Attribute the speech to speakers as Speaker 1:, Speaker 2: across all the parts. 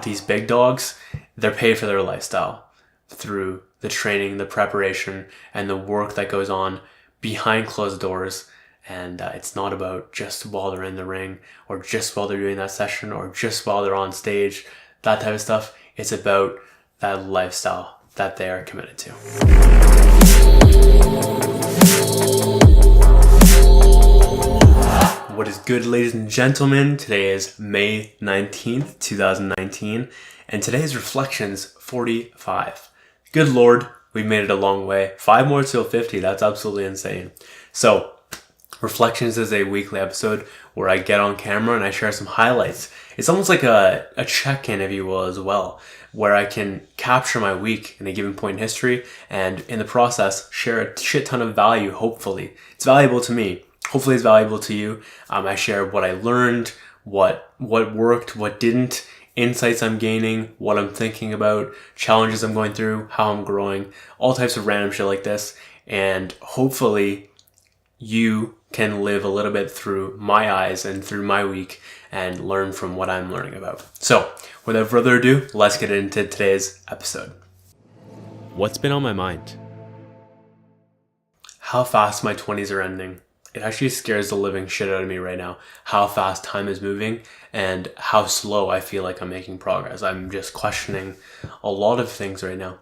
Speaker 1: these big dogs, they're paid for their lifestyle through the training, the preparation, and the work that goes on behind closed doors. And it's not about just while they're in the ring, or just while they're doing that session, or just while they're on stage, that type of stuff. It's about that lifestyle that they are committed to. What is good, ladies and gentlemen? Today is May 19th, 2019, and today's Reflections 45. Good Lord, we've made it a long way. 5 more till 50, that's absolutely insane. So, Reflections is a weekly episode where I get on camera and I share some highlights. It's almost like a check-in, if you will, as well, where I can capture my week in a given point in history and in the process share a shit ton of value, hopefully. It's valuable to me. Hopefully it's valuable to you. I share what I learned, what worked, what didn't, insights I'm gaining, what I'm thinking about, challenges I'm going through, how I'm growing, all types of random shit like this. And hopefully you can live a little bit through my eyes and through my week and learn from what I'm learning about. So, without further ado, let's get into today's episode. What's been on my mind? How fast my 20s are ending. It actually scares the living shit out of me right now, how fast time is moving and how slow I feel like I'm making progress. I'm just questioning a lot of things right now.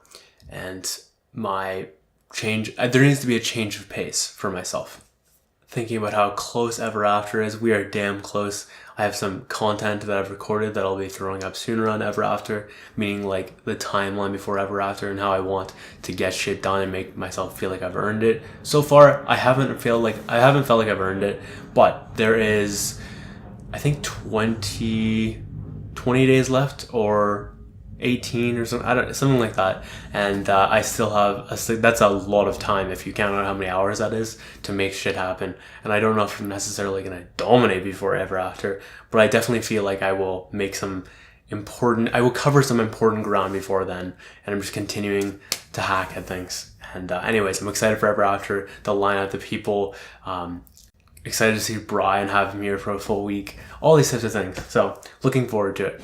Speaker 1: And there needs to be a change of pace for myself. Thinking about how close Ever After is. We are damn close. I have some content that I've recorded that I'll be throwing up sooner on Ever After, meaning like the timeline before Ever After and how I want to get shit done and make myself feel like I've earned it. So far, I haven't felt like I've earned it, but there is, I think 20 days left, or 18 or something like that, and I still have that's a lot of time if you count out how many hours that is to make shit happen. And I don't know if I'm necessarily gonna dominate before Ever After, but I definitely feel like I will cover some important ground before then, and I'm just continuing to hack at things. And anyways, I'm excited for Ever After, the lineup, the people, excited to see Brian, have him here for a full week, all these types of things. So looking forward to it.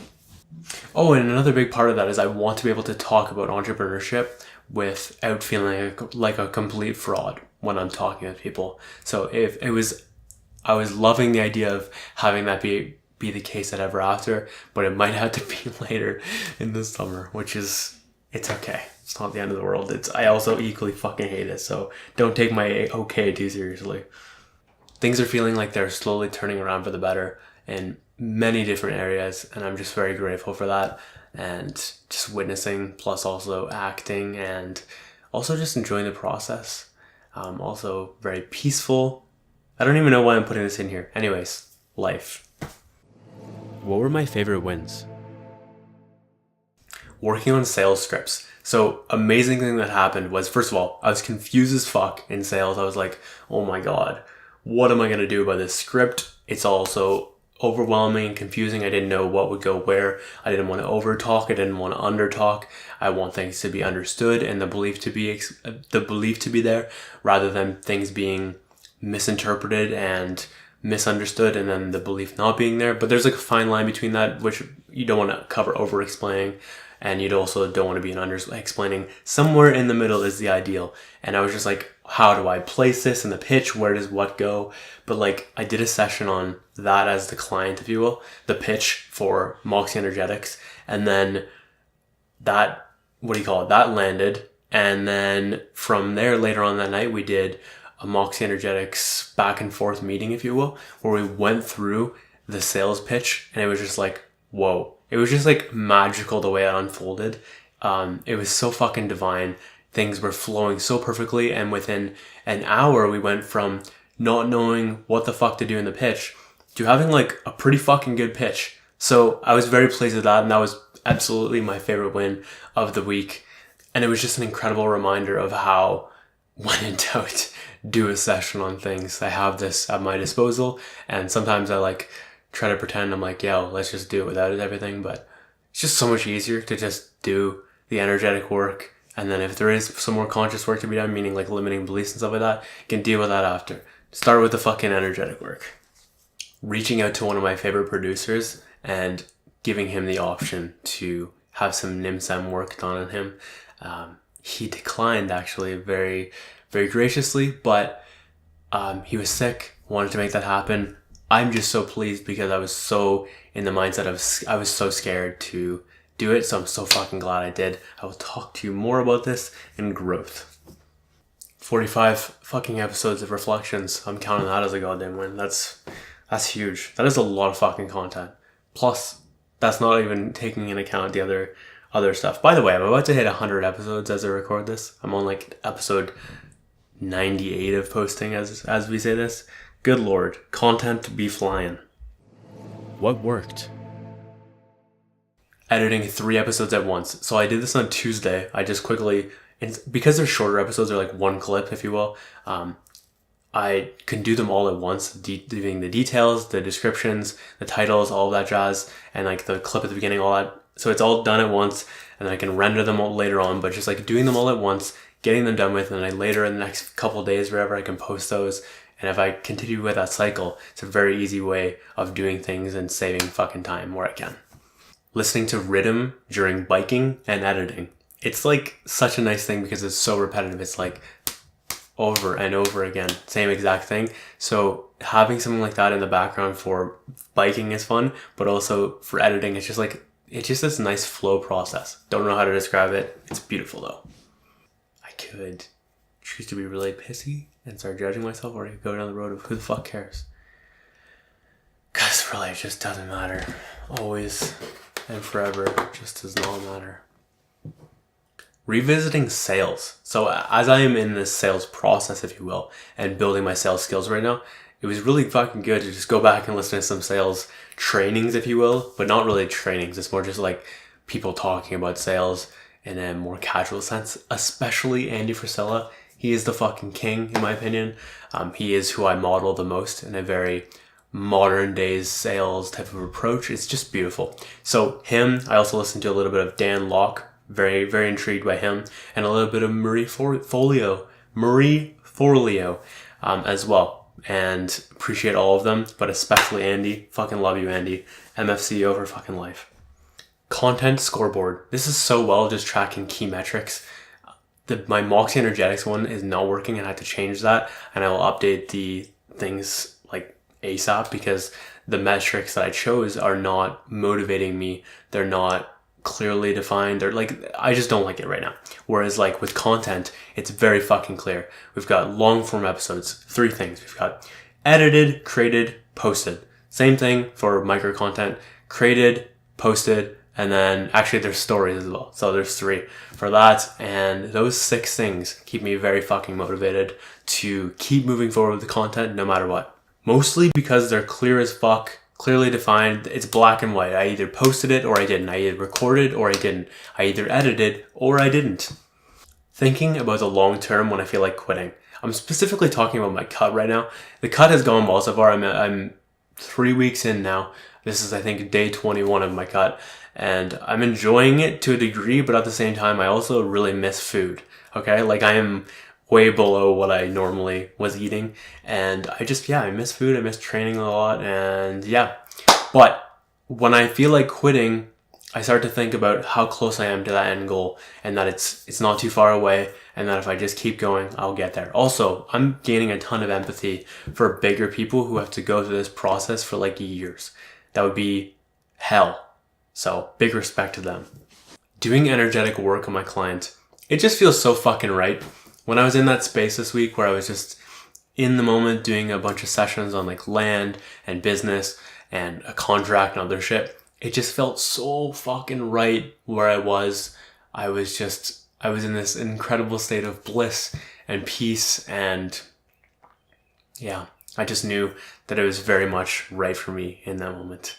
Speaker 1: Oh, and another big part of that is I want to be able to talk about entrepreneurship without feeling like a complete fraud when I'm talking with people. So I was loving the idea of having that be the case at Ever After, but it might have to be later in the summer, it's okay. It's not the end of the world. I also equally fucking hate it, so don't take my okay too seriously. Things are feeling like they're slowly turning around for the better in many different areas, and I'm just very grateful for that, and just witnessing, plus also acting, and also just enjoying the process. Also very peaceful. I don't even know why I'm putting this in here. Anyways, life. What were my favorite wins? Working on sales scripts. So amazing thing that happened was, first of all, I was confused as fuck in sales. I was like, oh my god, what am I going to do about this script? It's also overwhelming and confusing. I didn't know what would go where. I didn't want to over talk. I didn't want to under talk. I want things to be understood and the belief to be there, rather than things being misinterpreted and misunderstood and then the belief not being there. But there's like a fine line between that, which you don't want to cover over explaining, and you also don't want to be an under explaining. Somewhere in the middle is the ideal. And I was just like, how do I place this in the pitch? Where does what go? But like, I did a session on that as the client, if you will, the pitch for Moxey Energetics. And then that landed. And then from there, later on that night, we did a Moxey Energetics back and forth meeting, if you will, where we went through the sales pitch, and it was just like, whoa. It was just like magical the way it unfolded. It was so fucking divine. Things were flowing so perfectly, and within an hour we went from not knowing what the fuck to do in the pitch to having like a pretty fucking good pitch. So I was very pleased with that, and that was absolutely my favorite win of the week. And it was just an incredible reminder of how, when in doubt, do a session on things. I have this at my disposal, and sometimes I like try to pretend I'm like, yo, let's just do it without everything, but it's just so much easier to just do the energetic work. And then if there is some more conscious work to be done, meaning like limiting beliefs and stuff like that, you can deal with that after. Start with the fucking energetic work. Reaching out to one of my favorite producers and giving him the option to have some NMSEM work done on him. He declined actually very, very graciously, but he was sick, wanted to make that happen. I'm just so pleased because I was so in the mindset of, I was so scared to do it. So I'm so fucking glad I did. I will talk to you more about this in growth. 45 fucking episodes of reflections. I'm counting that as a goddamn win. That's huge. That is a lot of fucking content. Plus, that's not even taking into account the other stuff. By the way, I'm about to hit 100 episodes as I record this. I'm on like episode 98 of posting as we say this. Good Lord, content be flying. What worked? Editing 3 episodes at once. So I did this on Tuesday. I just quickly, because they're shorter episodes, they're like one clip, if you will. I can do them all at once, doing the details, the descriptions, the titles, all of that jazz, and like the clip at the beginning, all that. So it's all done at once, and then I can render them all later on, but just like doing them all at once, getting them done with, and then later in the next couple of days, wherever, I can post those. And if I continue with that cycle, it's a very easy way of doing things and saving fucking time where I can. Listening to rhythm during biking and editing. It's like such a nice thing because it's so repetitive. It's like over and over again, same exact thing. So having something like that in the background for biking is fun, but also for editing, it's just this nice flow process. Don't know how to describe it. It's beautiful though. I could choose to be really pissy and start judging myself, or I could go down the road of who the fuck cares. Cause really it just doesn't matter. Always and forever just does not matter. Revisiting sales. So as I am in this sales process, if you will, and building my sales skills right now, it was really fucking good to just go back and listen to some sales trainings, if you will, but not really trainings. It's more just like people talking about sales in a more casual sense, especially Andy Frisella. He is the fucking king, in my opinion. He is who I model the most in a very modern days sales type of approach. It's just beautiful. So him, I also listened to a little bit of Dan Locke, very, very intrigued by him, and a little bit of Marie Forleo as well. And appreciate all of them, but especially Andy. Fucking love you, Andy. MFCEO for fucking life. Content scoreboard. This is so well just tracking key metrics. My Moxey Energetics one is not working, and I have to change that, and I will update the things like ASAP because the metrics that I chose are not motivating me. They're not clearly defined. They're like, I just don't like it right now. Whereas like with content, it's very fucking clear. We've got long form episodes, 3 things. We've got edited, created, posted. Same thing for micro content, created, posted, and then actually there's stories as well. So there's 3 for that. And those 6 things keep me very fucking motivated to keep moving forward with the content no matter what. Mostly because they're clear as fuck, clearly defined. It's black and white. I either posted it or I didn't. I either recorded or I didn't. I either edited or I didn't. Thinking about the long term when I feel like quitting. I'm specifically talking about my cut right now. The cut has gone well so far. I'm 3 weeks in now. This is, I think, day 21 of my cut. And I'm enjoying it to a degree, but at the same time, I also really miss food. Okay? Like I am way below what I normally was eating. And I miss food. I miss training a lot. And yeah. But when I feel like quitting, I start to think about how close I am to that end goal and that it's not too far away and that if I just keep going, I'll get there. Also, I'm gaining a ton of empathy for bigger people who have to go through this process for like years. That would be hell. So big respect to them. Doing energetic work on my client. It just feels so fucking right. When I was in that space this week where I was just in the moment doing a bunch of sessions on like land and business and a contract and other shit, it just felt so fucking right where I was. I was in this incredible state of bliss and peace, and yeah, I just knew that it was very much right for me in that moment.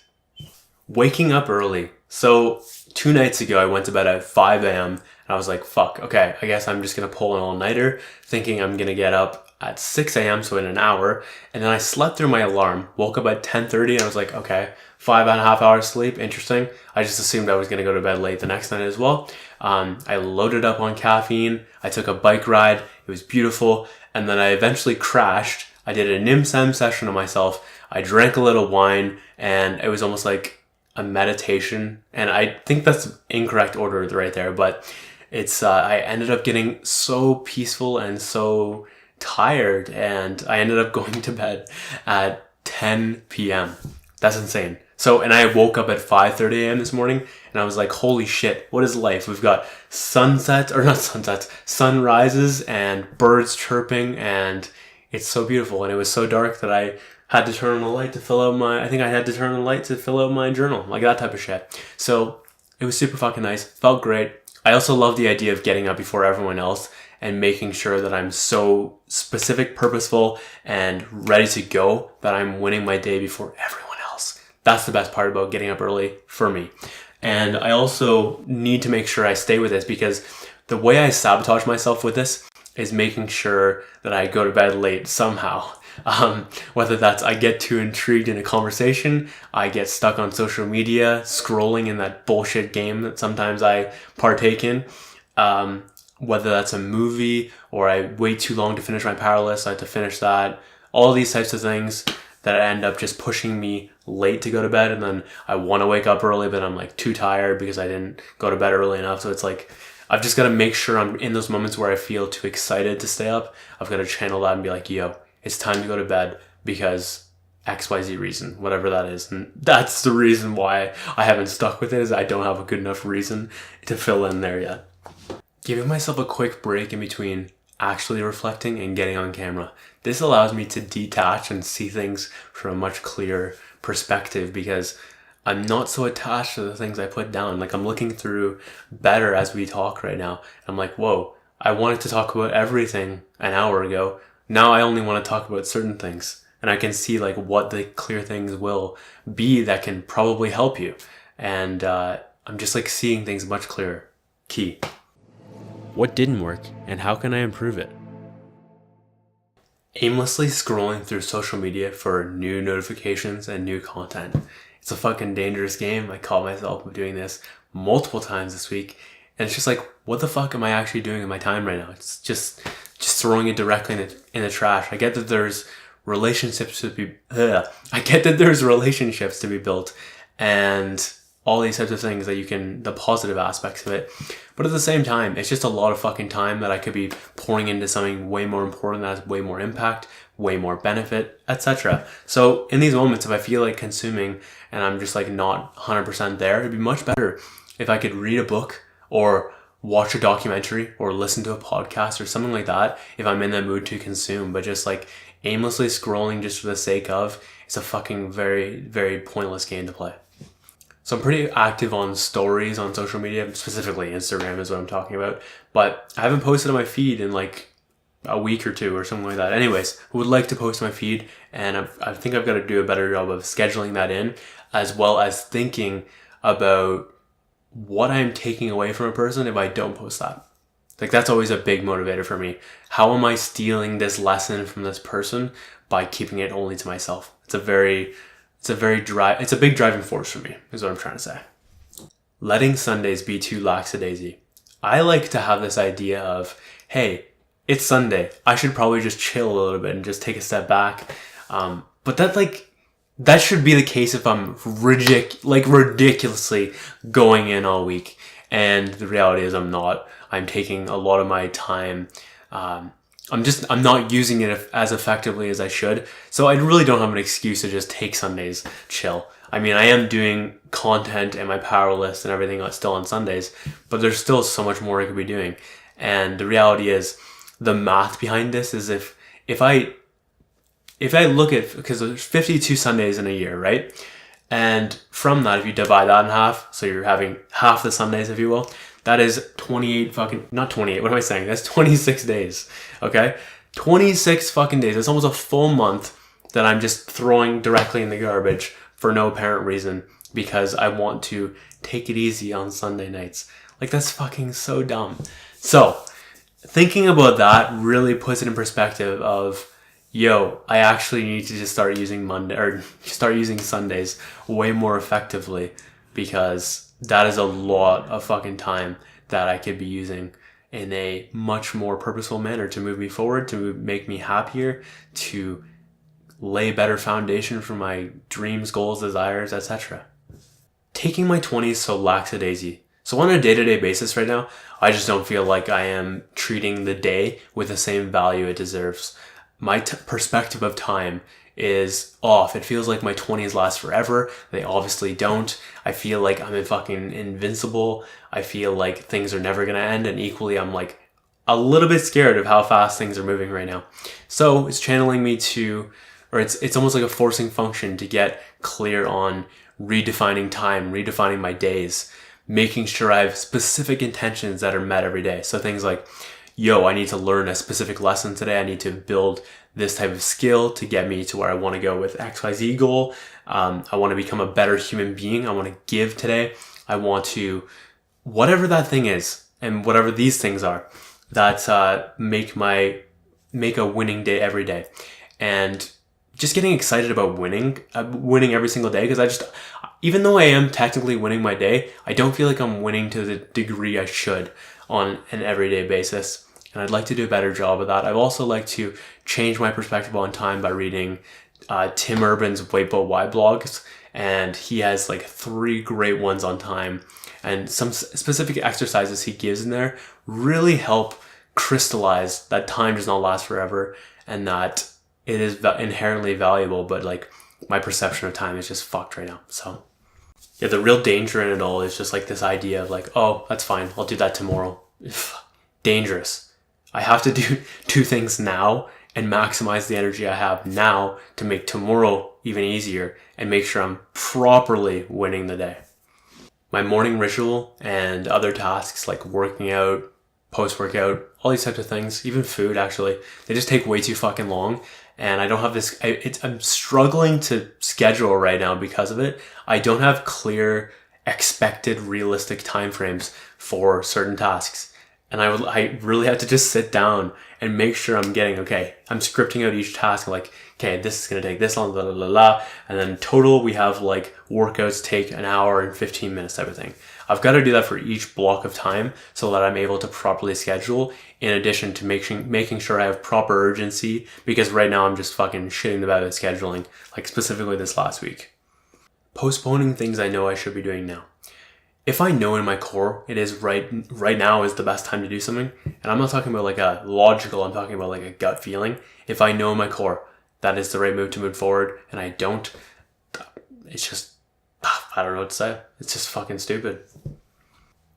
Speaker 1: Waking up early. So 2 nights ago, I went to bed at 5 a.m. and I was like, fuck, okay, I guess I'm just going to pull an all-nighter, thinking I'm going to get up at 6 a.m., so in an hour. And then I slept through my alarm, woke up at 10:30, and I was like, okay, 5.5 hours sleep, interesting. I just assumed I was going to go to bed late the next night as well. I loaded up on caffeine. I took a bike ride. It was beautiful. And then I eventually crashed. I did a NMSEM session on myself. I drank a little wine, and it was almost like a meditation, and I think that's incorrect order right there, but it's I ended up getting so peaceful and so tired, and I ended up going to bed at 10 p.m. That's insane. So, and I woke up at 5:30 a.m. this morning, and I was like, holy shit, what is life? We've got sunrises and birds chirping, and it's so beautiful. And it was so dark that I had to turn on the light to fill out I think I had to turn on the light to fill out my journal, like that type of shit. So it was super fucking nice. Felt great. I also love the idea of getting up before everyone else and making sure that I'm so specific, purposeful, and ready to go that I'm winning my day before everyone else. That's the best part about getting up early for me. And I also need to make sure I stay with this, because the way I sabotage myself with this is making sure that I go to bed late somehow. Whether that's I get too intrigued in a conversation, I get stuck on social media, scrolling in that bullshit game that sometimes I partake in, whether that's a movie, or I wait too long to finish my power list, I have to finish that, all these types of things that end up just pushing me late to go to bed, and then I want to wake up early, but I'm like too tired because I didn't go to bed early enough. So it's like, I've just got to make sure I'm in those moments where I feel too excited to stay up. I've got to channel that and be like, yo, it's time to go to bed because XYZ reason, whatever that is. And that's the reason why I haven't stuck with it, is I don't have a good enough reason to fill in there yet. Giving myself a quick break in between actually reflecting and getting on camera. This allows me to detach and see things from a much clearer perspective, because I'm not so attached to the things I put down. Like, I'm looking through better as we talk right now. I'm like, whoa, I wanted to talk about everything an hour ago. Now I only want to talk about certain things. And I can see like what the clear things will be that can probably help you. And I'm just like seeing things much clearer. Key. What didn't work, and how can I improve it? Aimlessly scrolling through social media for new notifications and new content. It's a fucking dangerous game. I caught myself doing this multiple times this week, and it's just like, what the fuck am I actually doing in my time right now? It's just throwing it directly in the trash. I get that there's relationships to be built, and all these types of things that you can, the positive aspects of it. But at the same time, it's just a lot of fucking time that I could be pouring into something way more important that has way more impact, way more benefit, etc. So in these moments, if I feel like consuming and I'm just like not 100% there, it'd be much better if I could read a book or watch a documentary or listen to a podcast or something like that if I'm in the mood to consume. But just like aimlessly scrolling just for the sake of, it's a fucking very, very pointless game to play. So I'm pretty active on stories on social media, specifically Instagram is what I'm talking about. But I haven't posted on my feed in like a week or two or something like that. Anyways, I would like to post my feed, and I think I've got to do a better job of scheduling that in, as well as thinking about what I'm taking away from a person if I don't post that. Like, that's always a big motivator for me. How am I stealing this lesson from this person by keeping it only to myself? It's a big driving force for me, is what I'm trying to say. Letting Sundays be too lackadaisy. I like to have this idea of, hey, it's Sunday. I should probably just chill a little bit and just take a step back. But that should be the case if I'm ridiculously going in all week. And the reality is I'm not. I'm taking a lot of my time. I'm not using it as effectively as I should. So I really don't have an excuse to just take Sundays chill. I mean, I am doing content and my power list and everything still on Sundays, but there's still so much more I could be doing. And the reality is, the math behind this is if I look at, because there's 52 Sundays in a year, right? And from that, if you divide that in half, so you're having half the Sundays, if you will, that is 26 days, okay? 26 fucking days. That's almost a full month that I'm just throwing directly in the garbage for no apparent reason because I want to take it easy on Sunday nights. Like, that's fucking so dumb. So, thinking about that really puts it in perspective of, yo, I actually need to just start using Sundays way more effectively, because that is a lot of fucking time that I could be using in a much more purposeful manner to move me forward, to make me happier, to lay better foundation for my dreams, goals, desires, etc. taking my 20s so lackadaisy. So on a day-to-day basis right now, I just don't feel like I am treating the day with the same value it deserves. My perspective of time is off. It feels like my 20s last forever. They obviously don't. I feel like I'm fucking invincible. I feel like things are never gonna end, and equally I'm like a little bit scared of how fast things are moving right now. So it's channeling me to, or it's almost like a forcing function to get clear on redefining time, redefining my days, making sure I have specific intentions that are met every day. So things like, yo, I need to learn a specific lesson today. I need to build this type of skill to get me to where I want to go with XYZ goal. I want to become a better human being. I want to give today. I want to, whatever that thing is, and whatever these things are, that make a winning day every day. And just getting excited about winning every single day, because even though I am technically winning my day, I don't feel like I'm winning to the degree I should on an everyday basis. And I'd like to do a better job of that. I'd also like to change my perspective on time by reading Tim Urban's Wait But Why blogs. And he has like 3 great ones on time. And some specific exercises he gives in there really help crystallize that time does not last forever, and that it is inherently valuable, but like my perception of time is just fucked right now. So yeah, the real danger in it all is just like this idea of like, oh, that's fine, I'll do that tomorrow. Dangerous. I have to do 2 things now and maximize the energy I have now to make tomorrow even easier and make sure I'm properly winning the day. My morning ritual and other tasks like working out, post-workout, all these types of things, even food actually, they just take way too fucking long. And I don't have this, I'm struggling to schedule right now because of it. I don't have clear, expected, realistic timeframes for certain tasks. And I really have to just sit down and make sure I'm scripting out each task, like, okay, this is going to take this long, blah, blah, blah, blah. And then total, we have like workouts take an hour and 15 minutes type of thing. I've got to do that for each block of time so that I'm able to properly schedule, in addition to making sure I have proper urgency, because right now I'm just fucking shitting the bed with scheduling, like specifically this last week. Postponing things I know I should be doing now. If I know in my core it is right now is the best time to do something, and I'm not talking about like a logical, I'm talking about like a gut feeling. If I know in my core that is the right move to move forward and I don't, it's just, I don't know what to say. It's just fucking stupid.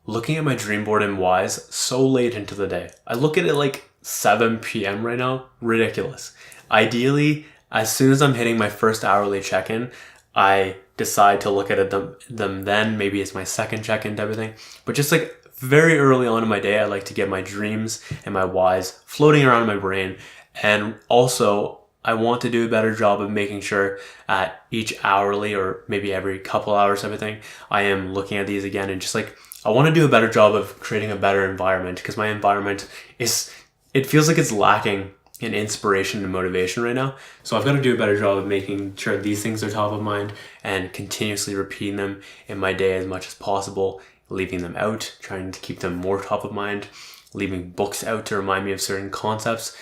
Speaker 1: Looking at my dream board in Wise so late into the day. I look at it like 7 p.m. right now. Ridiculous. Ideally, as soon as I'm hitting my first hourly check-in, I decide to look at them then. Maybe it's my second check-in type of thing. But just like very early on in my day, I like to get my dreams and my whys floating around in my brain. And also, I want to do a better job of making sure at each hourly or maybe every couple hours type of thing, I am looking at these again, and just like, I want to do a better job of creating a better environment, because my environment it feels like it's lacking in inspiration and motivation right now. So I've got to do a better job of making sure these things are top of mind and continuously repeating them in my day as much as possible, leaving them out, trying to keep them more top of mind, leaving books out to remind me of certain concepts,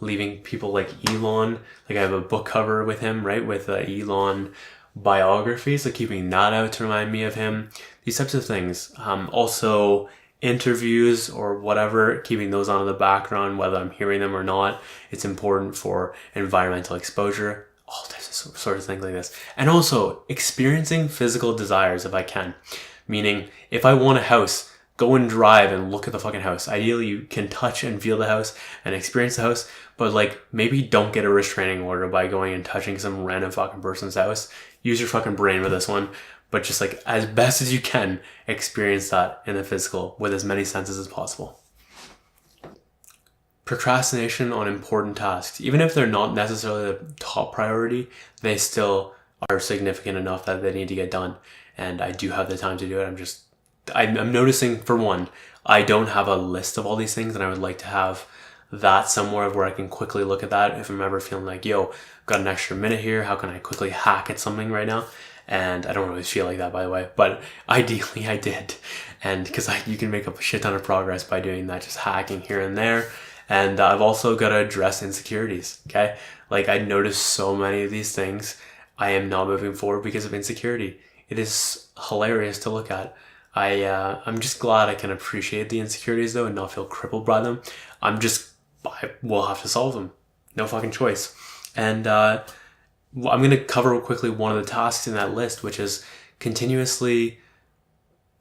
Speaker 1: leaving people like Elon, like I have a book cover with him, right, with Elon biography, so keeping that out to remind me of him, these types of things. Also interviews or whatever, keeping those on in the background, whether I'm hearing them or not. It's important for environmental exposure, all types of sort of things like this. And also experiencing physical desires if I can, meaning if I want a house, go and drive and look at the fucking house. Ideally, you can touch and feel the house and experience the house, but like maybe don't get a restraining order by going and touching some random fucking person's house. Use your fucking brain with this one, but just like as best as you can, experience that in the physical with as many senses as possible. Procrastination on important tasks, even if they're not necessarily the top priority, they still are significant enough that they need to get done. And I do have the time to do it. I'm noticing, for one, I don't have a list of all these things, and I would like to have that somewhere where I can quickly look at that if I'm ever feeling like, yo, I've got an extra minute here, how can I quickly hack at something right now? And I don't always feel like that, by the way, but ideally I did. And because you can make up a shit ton of progress by doing that, just hacking here and there. And I've also got to address insecurities, okay? Like I noticed so many of these things, I am not moving forward because of insecurity. it is hilarious to look at. I'm just glad I can appreciate the insecurities though and not feel crippled by them. I will have to solve them. No fucking choice. And I'm going to cover quickly one of the tasks in that list, which is continuously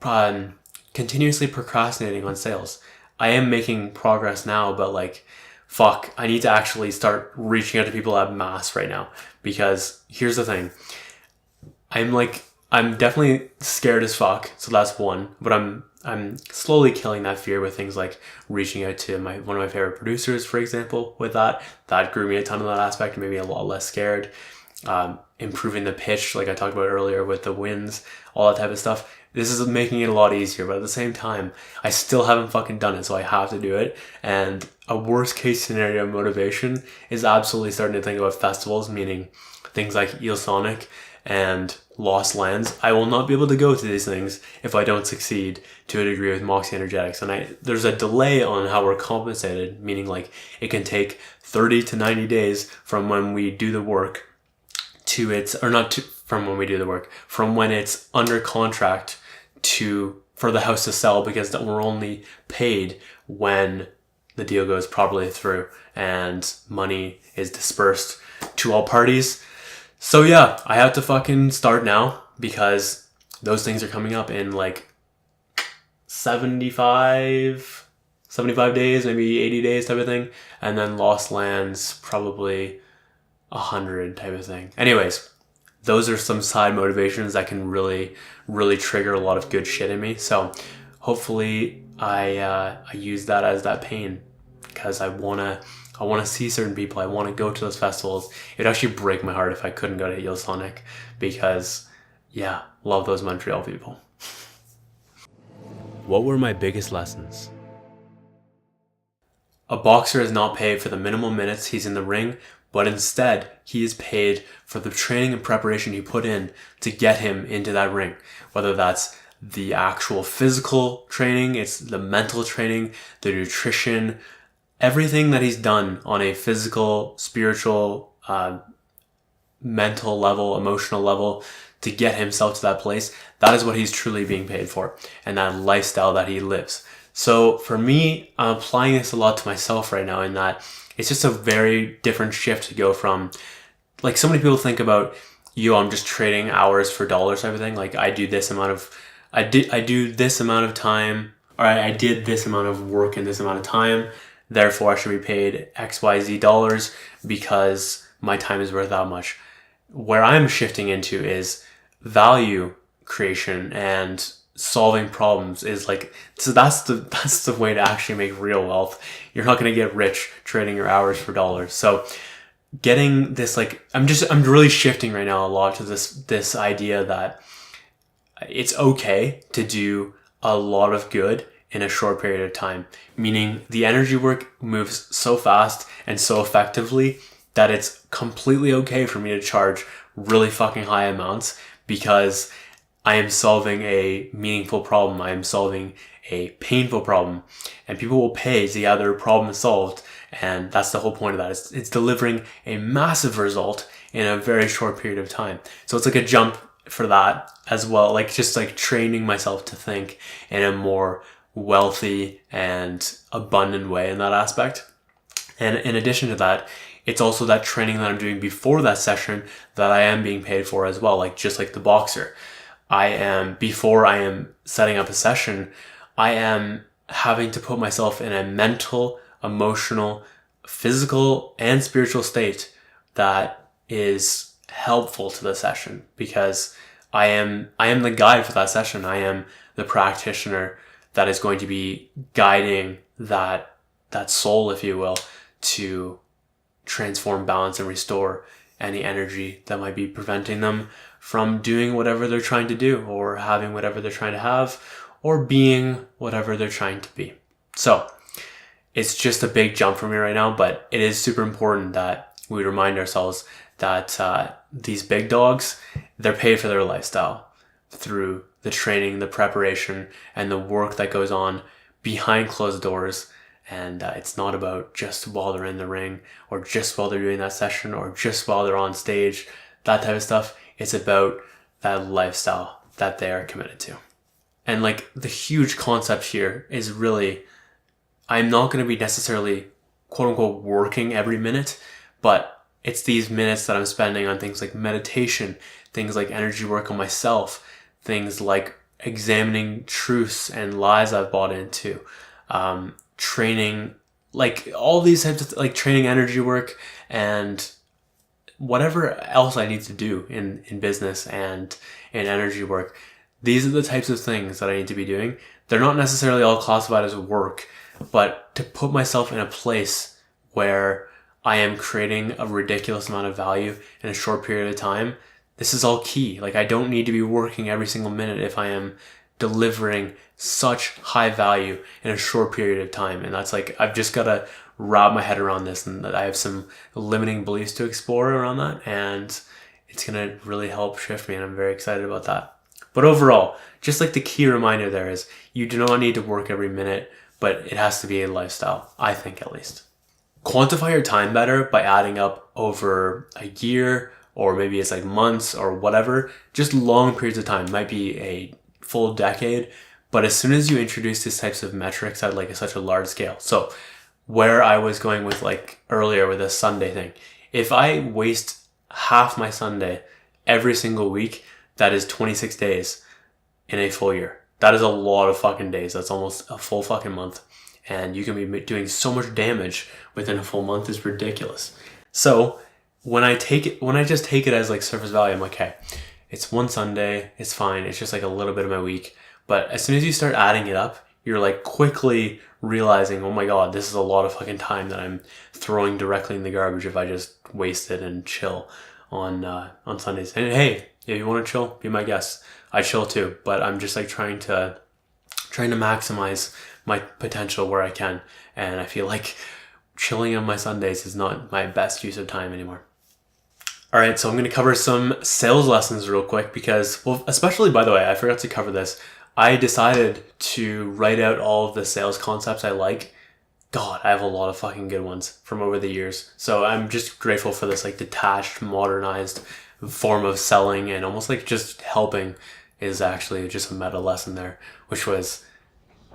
Speaker 1: procrastinating on sales. I am making progress now, but like, fuck, I need to actually start reaching out to people en masse right now, because here's the thing. I'm definitely scared as fuck, so that's one, but I'm slowly killing that fear with things like reaching out to one of my favorite producers, for example. With that grew me a ton of that aspect, made me a lot less scared. Improving the pitch, like I talked about earlier with the wins, all that type of stuff. This is making it a lot easier, but at the same time, I still haven't fucking done it, so I have to do it. And a worst case scenario motivation is absolutely starting to think about festivals, meaning things like Sonic and Lost Lands. I will not be able to go to these things if I don't succeed to a degree with Moxey Energetics. And there's a delay on how we're compensated, meaning like it can take 30 to 90 days from when we do the work from when it's under contract for the house to sell, because we're only paid when the deal goes properly through and money is dispersed to all parties. So yeah, I have to fucking start now, because those things are coming up in like 75 days, maybe 80 days type of thing. And then Lost Lands, probably 100 type of thing. Anyways, those are some side motivations that can really, really trigger a lot of good shit in me. So hopefully I use that as that pain, because I want to see certain people. I want to go to those festivals. It'd actually break my heart if I couldn't go to Sonic, because yeah, love those Montreal people. What were my biggest lessons? A boxer is not paid for the minimal minutes he's in the ring, but instead he is paid for the training and preparation he put in to get him into that ring. Whether that's the actual physical training, it's the mental training, the nutrition, everything that he's done on a physical, spiritual, mental level, emotional level to get himself to that place. That is what he's truly being paid for, and that lifestyle that he lives. So for me, I'm applying this a lot to myself right now, in that it's just a very different shift to go from, like, so many people think about, I'm just trading hours for dollars type of thing. Like I do this amount of time, or I did this amount of work in this amount of time, therefore I should be paid XYZ dollars because my time is worth that much. Where I'm shifting into is value creation and solving problems. Is like, so that's the way to actually make real wealth. You're not going to get rich trading your hours for dollars. So getting this, like, I'm really shifting right now a lot to this idea that it's okay to do a lot of good in a short period of time, meaning the energy work moves so fast and so effectively that it's completely okay for me to charge really fucking high amounts, because I am solving a meaningful problem. I am solving a painful problem, and people will pay to get their problem solved. And that's the whole point of that. It's delivering a massive result in a very short period of time. So it's like a jump for that as well. Like just like training myself to think in a more wealthy and abundant way in that aspect. And in addition to that, it's also that training that I'm doing before that session that I am being paid for as well. Like just like the boxer, before I am setting up a session, I am having to put myself in a mental, emotional, physical, and spiritual state that is helpful to the session, because I am the guide for that session. I am the practitioner that is going to be guiding that soul, if you will, to transform, balance, and restore any energy that might be preventing them from doing whatever they're trying to do, or having whatever they're trying to have, or being whatever they're trying to be. So it's just a big jump for me right now, but it is super important that we remind ourselves that these big dogs, they're paid for their lifestyle through the training, the preparation, and the work that goes on behind closed doors. And it's not about just while they're in the ring, or just while they're doing that session, or just while they're on stage, that type of stuff. It's about that lifestyle that they are committed to. And like the huge concept here is really, I'm not going to be necessarily quote unquote working every minute, but it's these minutes that I'm spending on things like meditation, things like energy work on myself, things like examining truths and lies I've bought into, training, like all these types of like training energy work and whatever else I need to do in business and in energy work. These are the types of things that I need to be doing. They're not necessarily all classified as work, but to put myself in a place where I am creating a ridiculous amount of value in a short period of time, this is all key. Like I don't need to be working every single minute if I am delivering such high value in a short period of time. And that's like, I've just got to wrap my head around this, and I have some limiting beliefs to explore around that, and it's going to really help shift me, and I'm very excited about that. But overall, just like the key reminder there is, you do not need to work every minute, but it has to be a lifestyle, I think at least. Quantify your time better by adding up over a year, or maybe it's like months or whatever, just long periods of time. It might be a full decade, but as soon as you introduce these types of metrics at like such a large scale. So where I was going with like earlier with this Sunday thing, if I waste half my Sunday every single week, that is 26 days in a full year. That is a lot of fucking days. That's almost a full fucking month. And you can be doing so much damage within a full month. Is ridiculous. So when I just take it as like surface value, I'm like, okay, it's one Sunday, it's fine. It's just like a little bit of my week. But as soon as you start adding it up, you're like quickly realizing, oh my God, this is a lot of fucking time that I'm throwing directly in the garbage if I just waste it and chill on Sundays. And hey, if you want to chill, be my guest. I chill too, but I'm just like trying to maximize my potential where I can. And I feel like chilling on my Sundays is not my best use of time anymore. All right, so I'm going to cover some sales lessons real quick because, well, especially, by the way, I forgot to cover this. I decided to write out all of the sales concepts I like. God, I have a lot of fucking good ones from over the years. So I'm just grateful for this like detached, modernized form of selling, and almost like just helping is actually just a meta lesson there, which was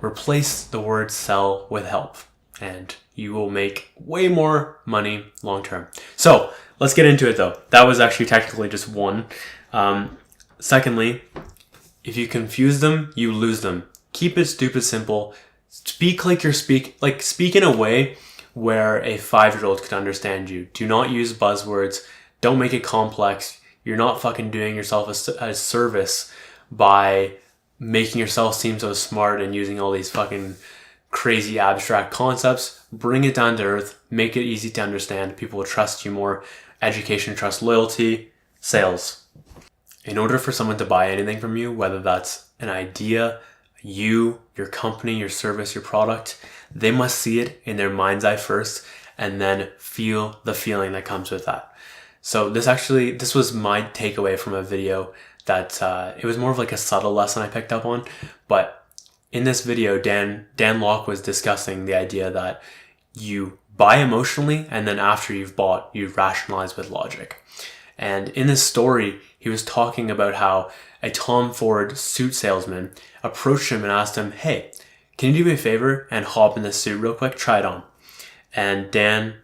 Speaker 1: replace the word sell with help and you will make way more money long term. So let's get into it though. That was actually technically just one. Secondly, if you confuse them, you lose them. Keep it stupid simple. Speak like speak in a way where a 5-year-old could understand you. Do not use buzzwords. Don't make it complex. You're not fucking doing yourself a service by making yourself seem so smart and using all these fucking crazy abstract concepts. Bring it down to earth. Make it easy to understand. People will trust you more. Education, trust, loyalty, sales. In order for someone to buy anything from you, whether that's an idea, you, your company, your service, your product, they must see it in their mind's eye first and then feel the feeling that comes with that. So this was my takeaway from a video that it was more of like a subtle lesson I picked up on. But in this video, Dan Locke was discussing the idea that you buy emotionally and then after you've bought, you rationalize with logic. And in this story, he was talking about how a Tom Ford suit salesman approached him and asked him, hey, can you do me a favor and hop in this suit real quick? Try it on. And Dan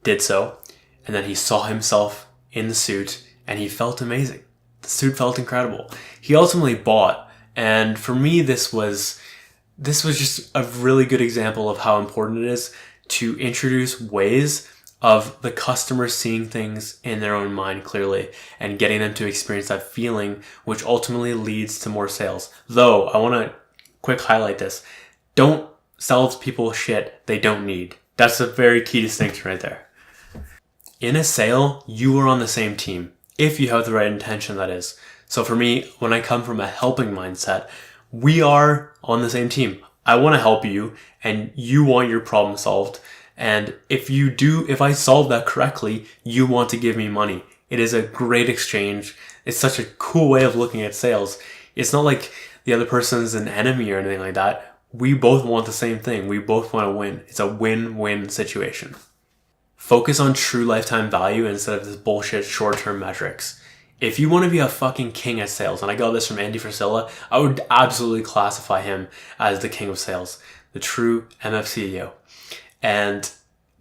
Speaker 1: did so. And then he saw himself in the suit and he felt amazing. The suit felt incredible. He ultimately bought. And for me, this was just a really good example of how important it is to introduce ways of the customer seeing things in their own mind clearly and getting them to experience that feeling, which ultimately leads to more sales. Though, I want to quick highlight this. Don't sell people shit they don't need. That's a very key distinction right there. In a sale, you are on the same team, if you have the right intention, that is. So for me, when I come from a helping mindset, we are on the same team. I want to help you and you want your problem solved. And if I solve that correctly, you want to give me money. It is a great exchange. It's such a cool way of looking at sales. It's not like the other person's an enemy or anything like that. We both want the same thing. We both want to win. It's a win-win situation. Focus on true lifetime value instead of this bullshit short-term metrics. if you want to be a fucking king at sales, and I got this from Andy Frisella, I would absolutely classify him as the king of sales, the true MF CEO. And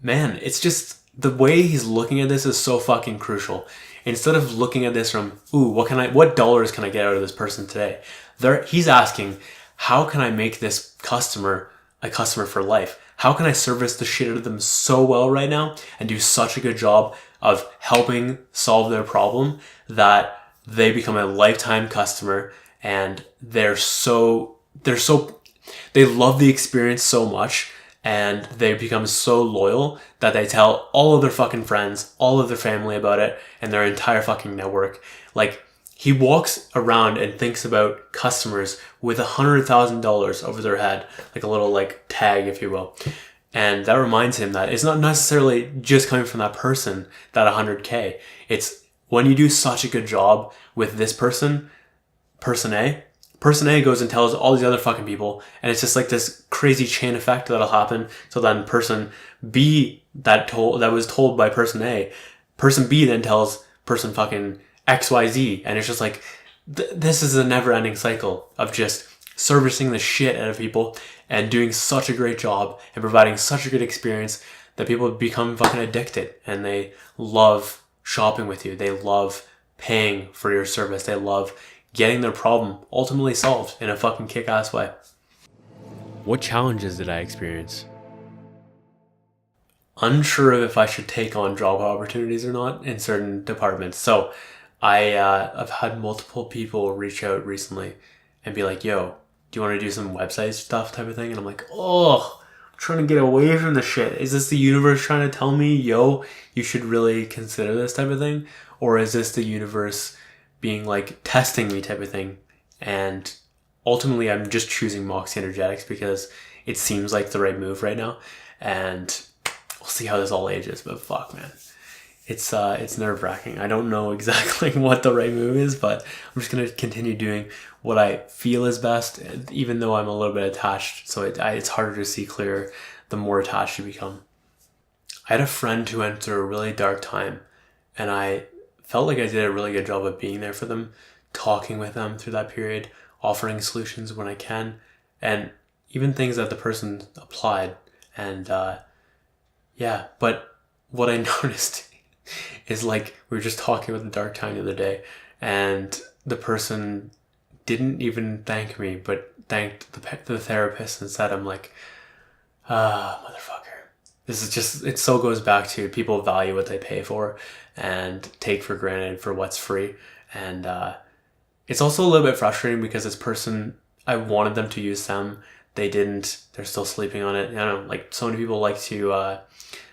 Speaker 1: man, it's just the way he's looking at this is so fucking crucial. Instead of looking at this from, ooh, what dollars can I get out of this person today? He's asking, how can I make this customer a customer for life? How can I service the shit out of them so well right now and do such a good job of helping solve their problem that they become a lifetime customer, and they love the experience so much, and they become so loyal that they tell all of their fucking friends, all of their family about it, and their entire fucking network. Like, he walks around and thinks about customers with $100,000 over their head, like a little like tag, if you will. And that reminds him that it's not necessarily just coming from that person, that 100K. It's when you do such a good job with this person A goes and tells all these other fucking people, and it's just like this crazy chain effect that'll happen. So then person B that was told by person A, person B then tells person fucking XYZ, and it's just like this is a never-ending cycle of just servicing the shit out of people and doing such a great job and providing such a good experience that people become fucking addicted, and they love shopping with you. They love paying for your service. They love getting their problem ultimately solved in a fucking kick-ass way. What challenges did I experience? Unsure of if I should take on job opportunities or not in certain departments. So I've had multiple people reach out recently and be like, yo, do you want to do some website stuff type of thing? And I'm like, oh, I'm trying to get away from the shit. Is this the universe trying to tell me, yo, you should really consider this type of thing? Or is this the universe being like testing me type of thing? And ultimately I'm just choosing Moxey Energetics because it seems like the right move right now. And we'll see how this all ages, but fuck, man. It's nerve-wracking. I don't know exactly what the right move is, but I'm just going to continue doing what I feel is best, even though I'm a little bit attached. So it's harder to see clearer the more attached you become. I had a friend who went through a really dark time, and I felt like I did a really good job of being there for them, talking with them through that period, offering solutions when I can, and even things that the person applied. And but what I noticed is, like, we were just talking about the dark time the other day, and the person didn't even thank me, but thanked the therapist and said, I'm like, motherfucker. This is just, it so goes back to people value what they pay for and take for granted for what's free. And it's also a little bit frustrating because this person, I wanted them to use them. They didn't. They're still sleeping on it. I don't know, like, so many people like to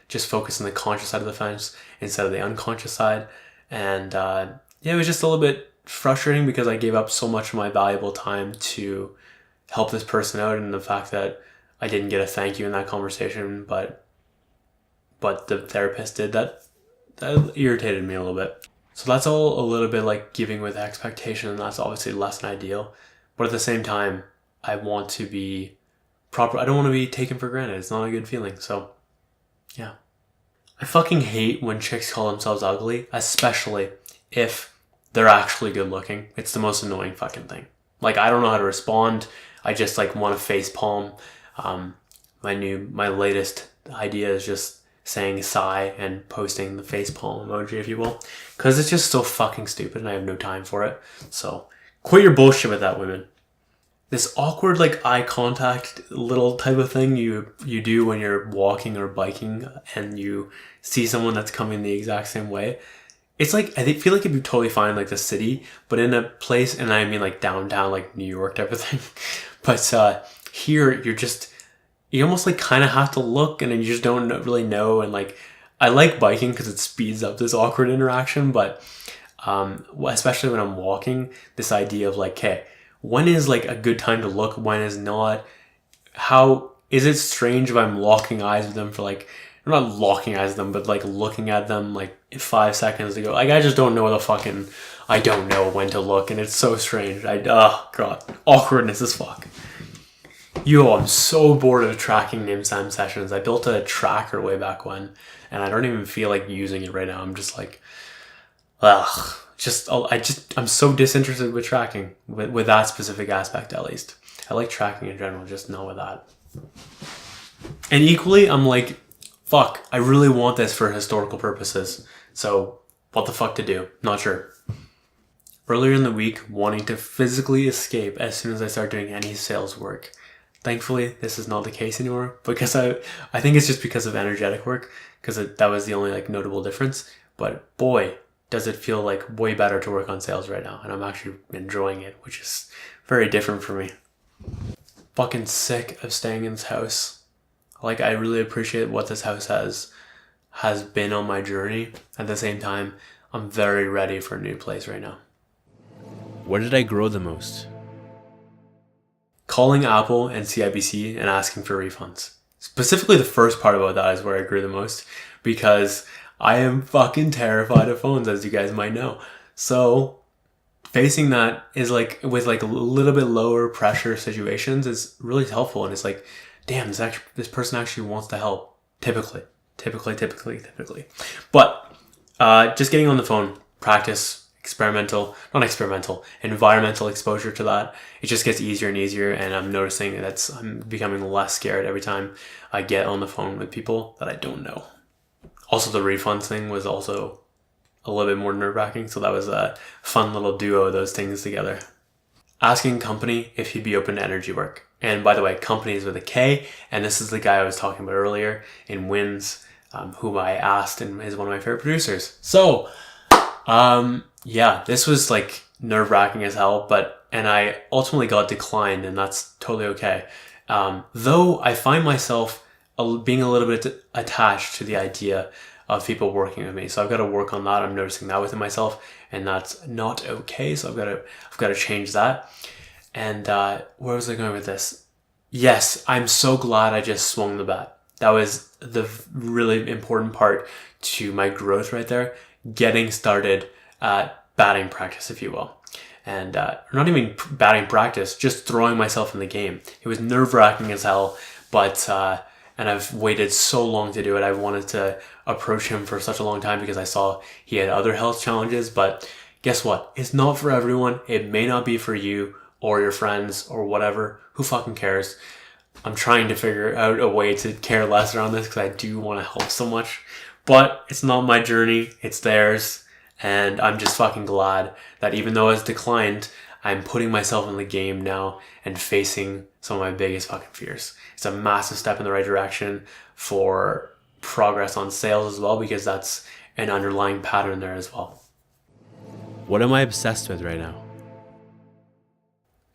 Speaker 1: just focus on the conscious side of the fence instead of the unconscious side. And it was just a little bit frustrating because I gave up so much of my valuable time to help this person out, and the fact that I didn't get a thank you in that conversation, but the therapist did, that irritated me a little bit. So that's all a little bit like giving with expectation, and that's obviously less than ideal. But at the same time, I want to be proper. I don't want to be taken for granted. It's not a good feeling. So yeah. I fucking hate when chicks call themselves ugly, especially if they're actually good looking. It's the most annoying fucking thing. Like, I don't know how to respond. I just like want to face palm. My latest idea is just saying sigh and posting the face palm emoji, if you will, because it's just so fucking stupid and I have no time for it. So quit your bullshit with that, women. This awkward, like, eye contact little type of thing you do when you're walking or biking and you see someone that's coming the exact same way. It's like, I feel like it'd be totally fine in like the city, but in a place, and I mean like downtown, like New York type of thing. But here, you almost like kind of have to look, and then you just don't really know. And like, I like biking because it speeds up this awkward interaction, but especially when I'm walking, this idea of like, okay, when is like a good time to look, when is not? How is it strange if I'm locking eyes with them for like, I'm not locking eyes with them, but like looking at them like 5 seconds to go. Like, I just don't know I don't know when to look, and it's so strange. Oh god, awkwardness as fuck. I'm so bored of tracking NMSEM sessions. I built a tracker way back when, and I don't even feel like using it right now. I'm just like, ugh. I'm so disinterested with tracking, with that specific aspect at least. I like tracking in general, just not with that. And equally, I'm like, fuck, I really want this for historical purposes. So what the fuck to do? Not sure. Earlier in the week, wanting to physically escape as soon as I start doing any sales work. Thankfully, this is not the case anymore because I think it's just because of energetic work, because that was the only like notable difference. But boy, does it feel like way better to work on sales right now, and I'm actually enjoying it, which is very different for me. Fucking sick of staying in this house. Like, I really appreciate what this house has been on my journey. At the same time, I'm very ready for a new place right now. Where did I grow the most? Calling Apple and CIBC and asking for refunds. Specifically, the first part about that is where I grew the most, because I am fucking terrified of phones, as you guys might know. So facing that is like, with like a little bit lower pressure situations, is really helpful. And it's like, damn, this person actually wants to help. Typically. But just getting on the phone, practice, environmental exposure to that. It just gets easier and easier, and I'm noticing that I'm becoming less scared every time I get on the phone with people that I don't know. Also, the refunds thing was also a little bit more nerve-wracking, so that was a fun little duo of those things together. Asking company if he'd be open to energy work. And by the way, company is with a K, and this is the guy I was talking about earlier in Wins, who I asked and is one of my favorite producers. So, yeah, this was like nerve-wracking as hell, and I ultimately got declined, and that's totally okay. Though I find myself being a little bit attached to the idea of people working with me. So I've got to work on that. I'm noticing that within myself, and that's not okay. So I've got to change that. And where was I going with this? Yes, I'm so glad I just swung the bat. That was the really important part to my growth right there. Getting started at batting practice, if you will. And not even batting practice, just throwing myself in the game. It was nerve-wracking as hell, but and I've waited so long to do it. I wanted to approach him for such a long time because I saw he had other health challenges, but guess what? It's not for everyone. It may not be for you or your friends or whatever. Who fucking cares? I'm trying to figure out a way to care less around this because I do want to help so much, but it's not my journey. It's theirs. And I'm just fucking glad that even though it's declined, I'm putting myself in the game now and facing some of my biggest fucking fears. It's a massive step in the right direction for progress on sales as well, because that's an underlying pattern there as well. What am I obsessed with right now?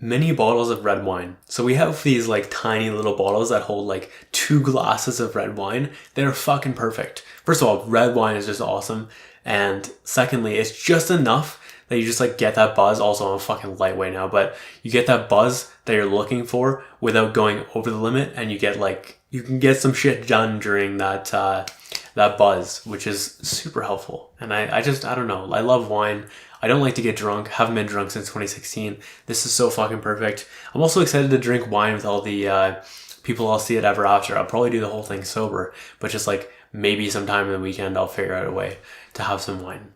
Speaker 1: Mini bottles of red wine. So we have these like tiny little bottles that hold like 2 glasses of red wine. They're fucking perfect. First of all, red wine is just awesome. And secondly, it's just enough that you just like get that buzz. Also, I'm a fucking lightweight now, but you get that buzz that you're looking for without going over the limit, and you can get some shit done during that buzz, which is super helpful. And I don't know. I love wine. I don't like to get drunk. Haven't been drunk since 2016. This is so fucking perfect. I'm also excited to drink wine with all the people I'll see it ever after. I'll probably do the whole thing sober, but just like maybe sometime in the weekend I'll figure out a way to have some wine.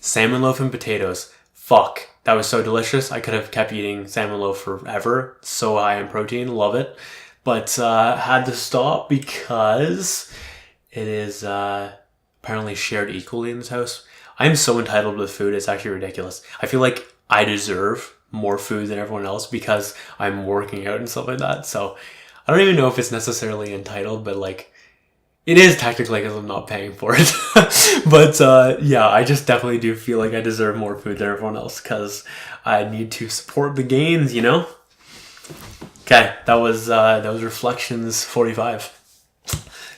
Speaker 1: Salmon loaf and potatoes. Fuck. That was so delicious. I could have kept eating salmon loaf forever. So high in protein. Love it. But had to stop because it is apparently shared equally in this house. I'm so entitled with food. It's actually ridiculous. I feel like I deserve more food than everyone else because I'm working out and stuff like that. So I don't even know if it's necessarily entitled, but like it is technically because I'm not paying for it. But yeah, I just definitely do feel like I deserve more food than everyone else because I need to support the gains, you know? Okay, that was Reflections 45.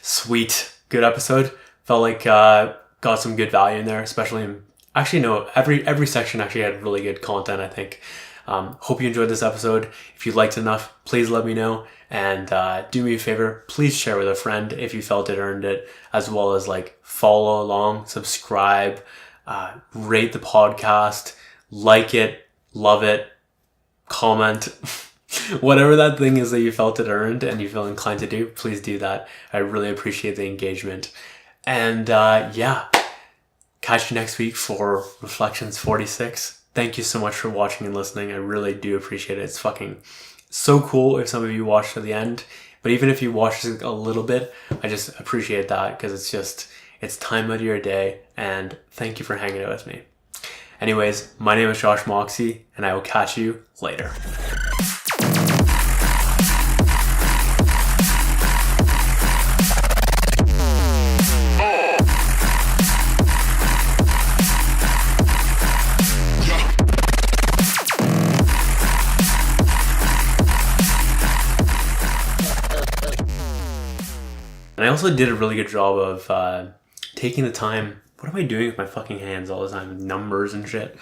Speaker 1: Sweet. Good episode. Felt like got some good value in there, especially in, actually no, every section actually had really good content, I think. Hope you enjoyed this episode. If you liked it enough, please let me know, and do me a favor, please share with a friend if you felt it earned it, as well as like follow along, subscribe, rate the podcast, like it, love it, comment. Whatever that thing is that you felt it earned and you feel inclined to do, please do that. I really appreciate the engagement. And yeah, Catch you next week for Reflections 46. Thank you so much for watching and listening. I really do appreciate it. It's fucking so cool if some of you watched to the end. But even if you watched a little bit, I just appreciate that because it's time out of your day. And thank you for hanging out with me. Anyways, my name is Josh Moxey, and I will catch you later. And I also did a really good job of taking the time. What am I doing with my fucking hands all the time? Numbers and shit.